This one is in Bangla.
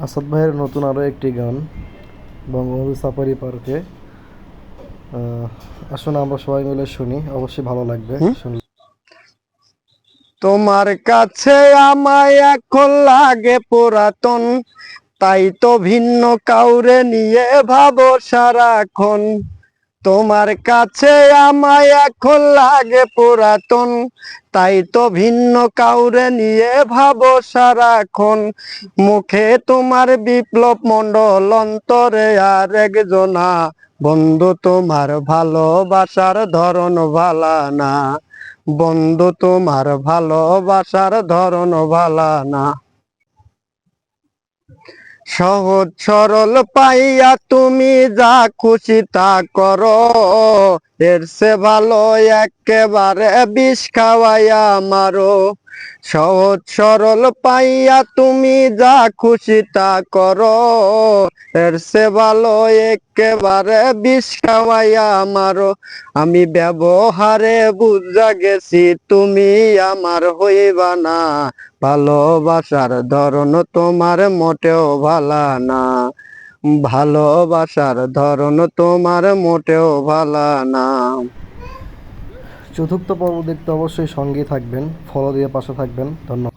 আসাদ ভাইয়ের নতুন আরও একটি গান বঙ্গবন্ধু সাফারি পার্কে। আসুন আমরা সবাই মিলে শুনি, অবশ্যই ভালো লাগবে শুনলে। তোমার কাছে আমায় এখন লাগে পুরাতন, তাই তো ভিন্ন কাউরে নিয়ে ভাবো সারাক্ষণ। তোমার কাছে আমায় এখন লাগে পুরাতন, তাই তো ভিন্ন কাউরে নিয়ে ভাবো সারাক্ষণ। মুখে তোমার বিপ্লব মণ্ডল, অন্তরে আর একজনা। বন্ধু তোমার ভালোবাসার ধরন ভালা না, বন্ধু তোমার ভালোবাসার ধরন ভালা না। সহজ সরল পাইয়া তুমি যা খুশি তা করো, এর সে ভালো একেবারে বিষ খাওয়াইয়া মারো। সহজ সরল পাইয়া তুমি যা খুশি তা করো, এর সে ভালো একেবারে বিষ খাওয়াইয়া মারো। আমি ব্যবহারে বুঝা গেছি তুমি আমার হইবা না, ভালোবাসার ধরন তোমার মোটেও ভালা না, ভালোবাসার ধরন তোমার মোটেও ভালা না। চতুর্থ পর্ব দেখতে অবশ্যই সঙ্গেই থাকবেন, ফলো দিয়ে পাশে থাকবেন। ধন্যবাদ।